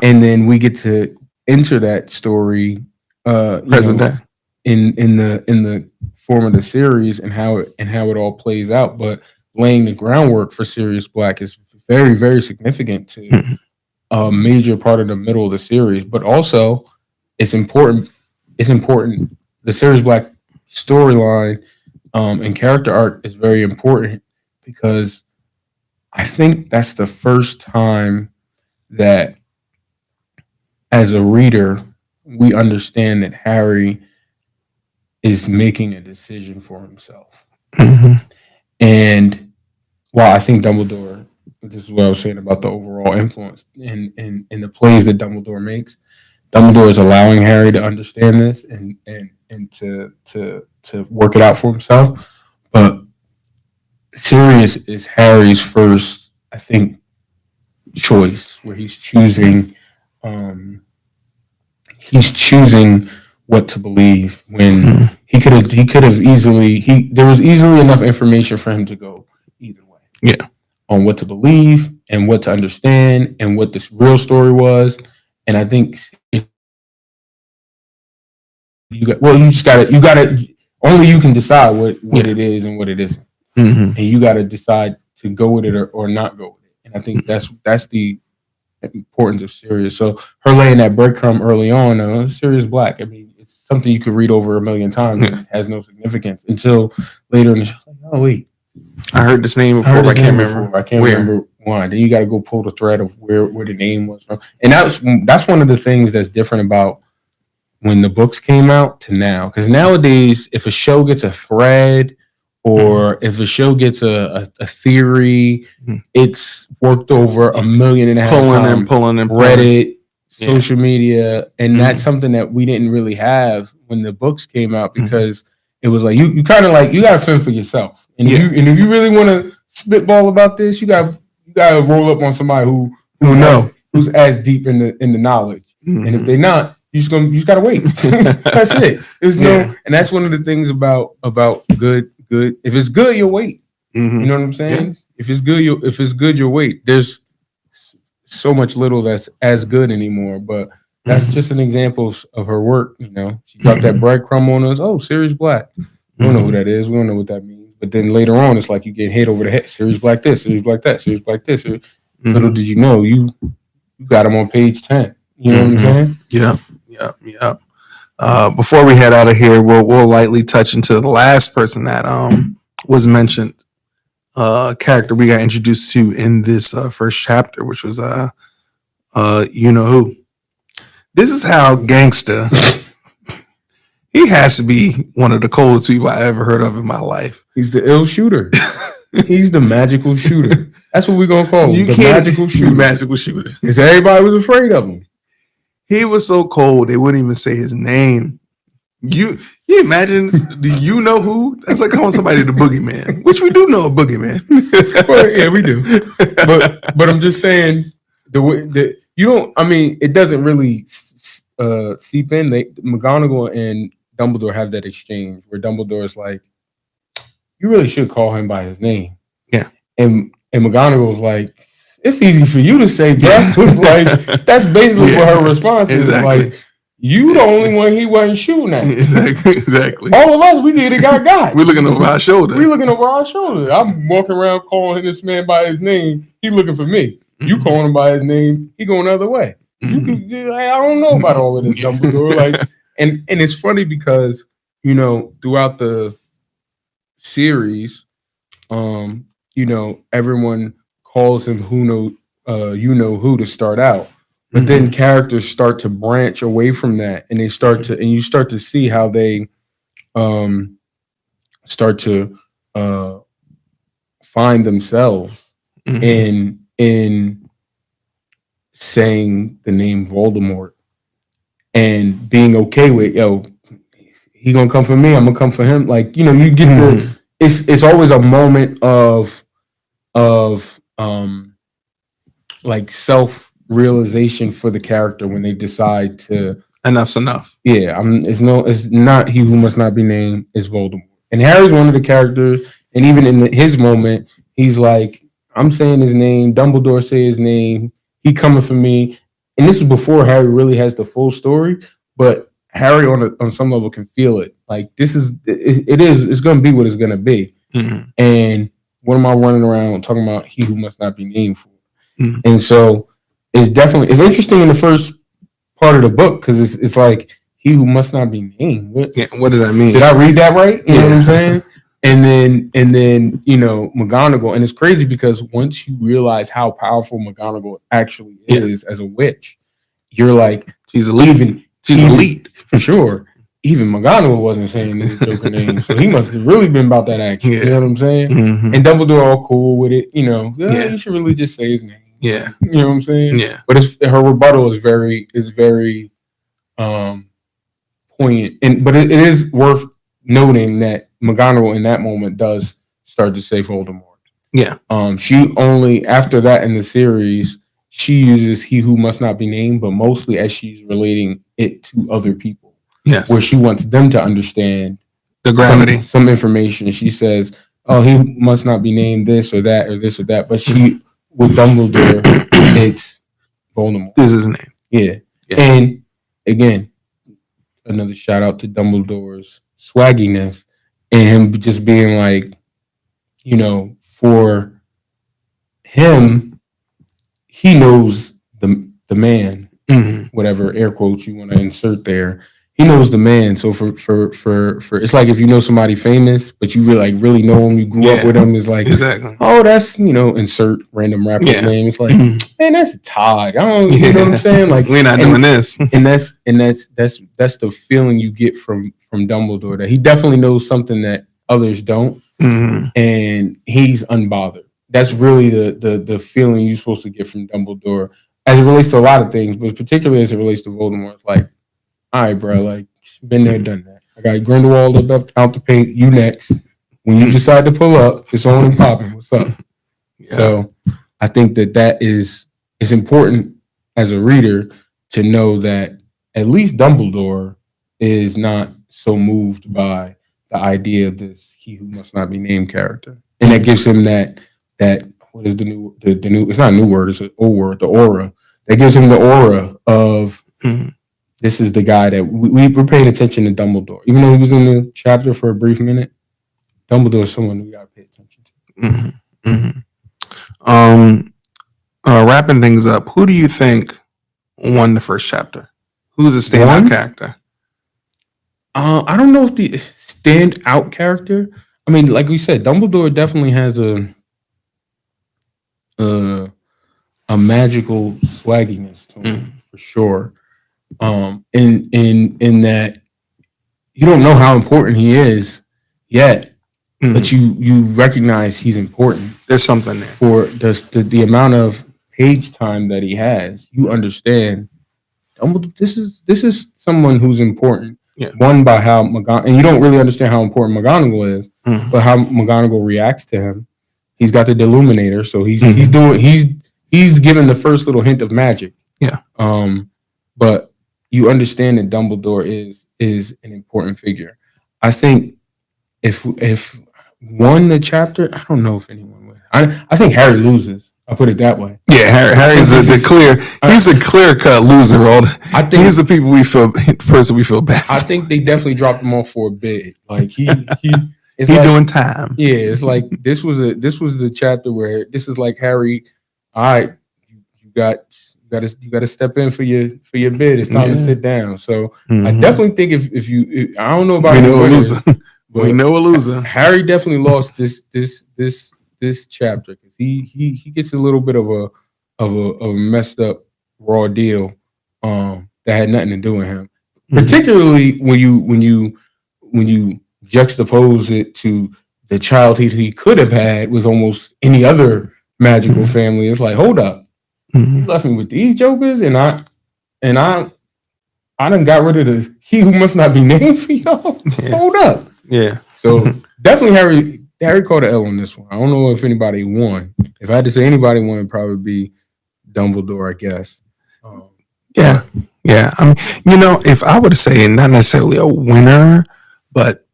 and then we get to enter that story present day in the form of the series and how it all plays out. But laying the groundwork for Sirius Black is very, very significant to a major part of the middle of the series. But also, it's important. The Sirius Black storyline and character arc is very important, because I think that's the first time that, as a reader, we understand that Harry is making a decision for himself. And while I think Dumbledore, this is what I was saying about the overall influence in the plays that Dumbledore makes, Dumbledore is allowing Harry to understand this and to work it out for himself. But Sirius is Harry's first, I think, choice, where he's choosing what to believe, when he could have easily there was easily enough information for him to go either way. On what to believe and what to understand and what this real story was. And I think only you can decide what it is and what it isn't. And you got to decide to go with it or not go with it. And I think that's the importance of Sirius. So her laying that breadcrumb early on, Sirius Black, I mean, it's something you could read over 1 million times and it has no significance until later in the show. Like, oh wait, I heard this name before. I can't remember why. Then you got to go pull the thread of where the name was from. And that's one of the things that's different about when the books came out to now. Because nowadays, if a show gets a thread, or if a show gets a theory, it's worked over 1.5 million times. Pulling Reddit, social media, and that's something that we didn't really have when the books came out, because it was like you kind of like you got to fend for yourself, and if you really want to spitball about this, you got to roll up on somebody who's as deep in the knowledge, and if they're not, you just gotta wait. That's it. And that's one of the things about good. If it's good, you'll wait. You know what I'm saying? If it's good, you'll wait. There's so much little that's as good anymore, but that's just an example of her work. You know, she dropped that breadcrumb on us. Oh, Sirius Black. We don't know who that is. We don't know what that means. But then later on, it's like you get hit over the head. Sirius Black this, Sirius Black that, Sirius Black this. Little did you know, you got him on page 10. You know what I'm saying? Yeah. Before we head out of here, we'll lightly touch into the last person that was mentioned, character we got introduced to in this first chapter, which was you know who. This is how gangsta. He has to be one of the coldest people I ever heard of in my life. He's the ill shooter. He's the magical shooter. That's what we're gonna call him. The magical shooter. Magical shooter. Because everybody was afraid of him. He was so cold they wouldn't even say his name. You imagine? Do you know who? That's like calling somebody the boogeyman, which we do know a boogeyman. Well, yeah, we do. But I'm just saying the way that you don't. I mean, it doesn't really seep in. McGonagall and Dumbledore have that exchange where Dumbledore is like, "You really should call him by his name." Yeah, and McGonagall's like, "It's easy for you to say, bro." Like that's basically what her response is. Like, you the only one he wasn't shooting at. Exactly. All of us, we did it got. We're looking over our shoulder. I'm walking around calling this man by his name. He looking for me. You calling him by his name. He going the other way. You can, I don't know about all of this, Dumbledore. Like, and it's funny because you know throughout the series, you know everyone calls him you know who to start out. But then characters start to branch away from that, and you start to see how they start to find themselves in saying the name Voldemort and being okay with, yo, he gonna come for me, I'm gonna come for him. Like, you know, you get it's always a moment of like self-realization for the character when they decide to enough's enough. Yeah, it's not he who must not be named, it's Voldemort. And Harry's one of the characters, and even in his moment, he's like, I'm saying his name, Dumbledore say his name, he coming for me. And this is before Harry really has the full story, but Harry on some level can feel it. Like it's gonna be what it's gonna be. And what am I running around talking about he who must not be named for? And so it's interesting in the first part of the book because it's like he who must not be named. What does that mean? Did I read that right? You know what I'm saying? And then you know McGonagall, and it's crazy because once you realize how powerful McGonagall actually is as a witch, you're like, she's elite for sure. Even McGonagall wasn't saying this Joker name, so he must have really been about that action. You know what I'm saying? And Dumbledore all cool with it. You know, you should really just say his name. Yeah, you know what I'm saying. Yeah, but her rebuttal is very poignant, but it is worth noting that McGonagall in that moment does start to say Voldemort. Yeah. She only after that in the series she uses he who must not be named, but mostly as she's relating it to other people. Yes. Where she wants them to understand the gravity, some information. She says, "Oh, he must not be named this or that or this or that," but she with Dumbledore, it's Voldemort. This is his name. Yeah. And again, another shout out to Dumbledore's swagginess and him just being like, you know, for him, he knows the man, whatever air quotes you want to insert there. He knows the man. So for it's like if you know somebody famous, but you really know him, you grew up with him, it's like, exactly. Oh, that's, you know, insert random rapper's name. It's like, man, that's Todd. I don't, you know what I'm saying? Like, we're not doing this. And that's the feeling you get from Dumbledore, that he definitely knows something that others don't, and he's unbothered. That's really the feeling you're supposed to get from Dumbledore as it relates to a lot of things, but particularly as it relates to Voldemort. It's like, all right, bro, like, been there, done that. I got Grindelwald out the paint. You next. When you decide to pull up, it's on and popping. What's up? Yeah. So I think that it's important as a reader to know that at least Dumbledore is not so moved by the idea of this he who must not be named character. And that gives him that that what is the new it's not a new word, it's an old word, the aura. That gives him the aura of this is the guy that we're paying attention to Dumbledore. Even though he was in the chapter for a brief minute, Dumbledore is someone we gotta pay attention to. Wrapping things up, who do you think won the first chapter? Who's a standout character? I don't know if the standout character. I mean, like we said, Dumbledore definitely has a magical swagginess to him for sure. In that you don't know how important he is yet, but you recognize he's important. There's something there for the amount of page time that he has. You understand, this is someone who's important. Yeah. One, by how and you don't really understand how important McGonagall is, but how McGonagall reacts to him. He's got the Deluminator, so he's given the first little hint of magic. Yeah. But you understand that Dumbledore is an important figure. I think if won the chapter, I don't know if anyone would. I think Harry loses. I'll put it that way. Yeah, Harry's he's a clear cut loser. I think he's the person we feel bad. I think they definitely dropped him off for a bit. Like he's doing time. Yeah, it's like this was the chapter where this is like Harry. All right, you got to step in for your bid. It's time to sit down. So I definitely think if you I don't know about we know a loser. We know a loser. Harry definitely lost this chapter because he gets a little bit of a messed up raw deal that had nothing to do with him. Particularly when you juxtapose it to the childhood he could have had with almost any other magical family. It's like, hold up, you left me with these jokers, and I done got rid of the he who must not be named for y'all. Yeah. Hold up. Yeah. So definitely Harry caught an L on this one. I don't know if anybody won. If I had to say anybody won, it'd probably be Dumbledore, I guess. Yeah. I mean, if I were to say not necessarily a winner, but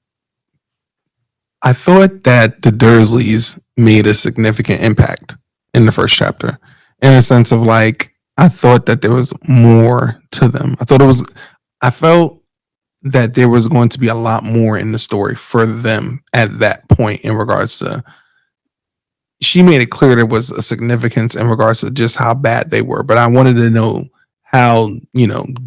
I thought that the Dursleys made a significant impact in the first chapter, in a sense of like, I thought that there was more to them. I felt that there was going to be a lot more in the story for them at that point in regards to, she made it clear there was a significance in regards to just how bad they were. But I wanted to know how,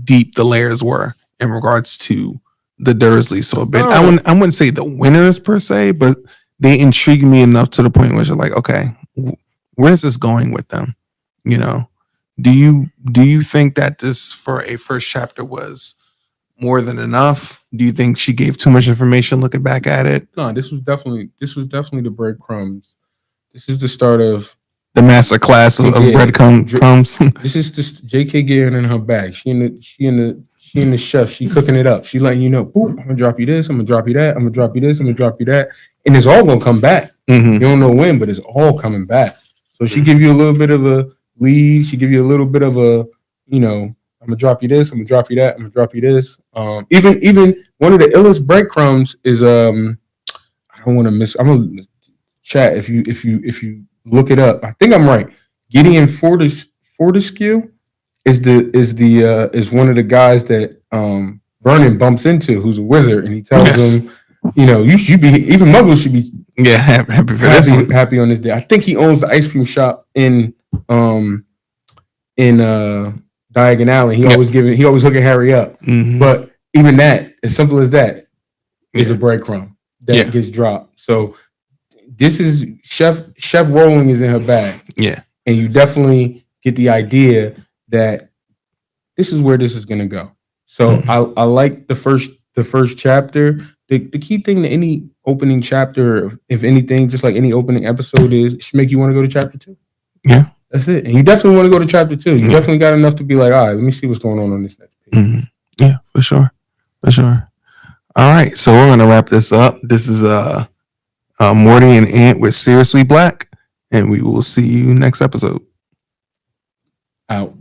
deep the layers were in regards to the Dursleys. So a bit, I wouldn't say the winners per se, but they intrigued me enough to the point where you're like, okay, where's this going with them? Do you think that this for a first chapter was more than enough? Do you think she gave too much information looking back at it? No, this was definitely the breadcrumbs. This is the start of the master class of breadcrumbs. This is just JK getting in her bag. She in the chef. She cooking it up. She letting you know, I'm gonna drop you this, I'm gonna drop you that, I'm gonna drop you this, I'm gonna drop you that. And it's all gonna come back. You don't know when, but it's all coming back. So she give you a little bit of a lead. She give you a little bit of a, I'm gonna drop you this, I'm gonna drop you that, I'm gonna drop you this. Even one of the illest breadcrumbs is I'm gonna chat if you look it up. I think I'm right. Gideon Fortescue is one of the guys that Vernon bumps into, who's a wizard, and he tells him, you should be, even Muggles should be happy on this day. I think he owns the ice cream shop in Diagon Alley. He always hooking Harry up. But even that, as simple as that, is a breadcrumb that gets dropped. So this is Chef Rowling is in her bag. Yeah. And you definitely get the idea that this is where this is gonna go. So I like the first chapter. The key thing to any opening chapter, if anything, just like any opening episode is, it should make you want to go to chapter 2. Yeah. That's it. And you definitely want to go to chapter 2. You definitely got enough to be like, all right, let me see what's going on this next page. Yeah, for sure. All right, so we're gonna wrap this up. This is Mordi and Ant with Seriously Black, and we will see you next episode. Out.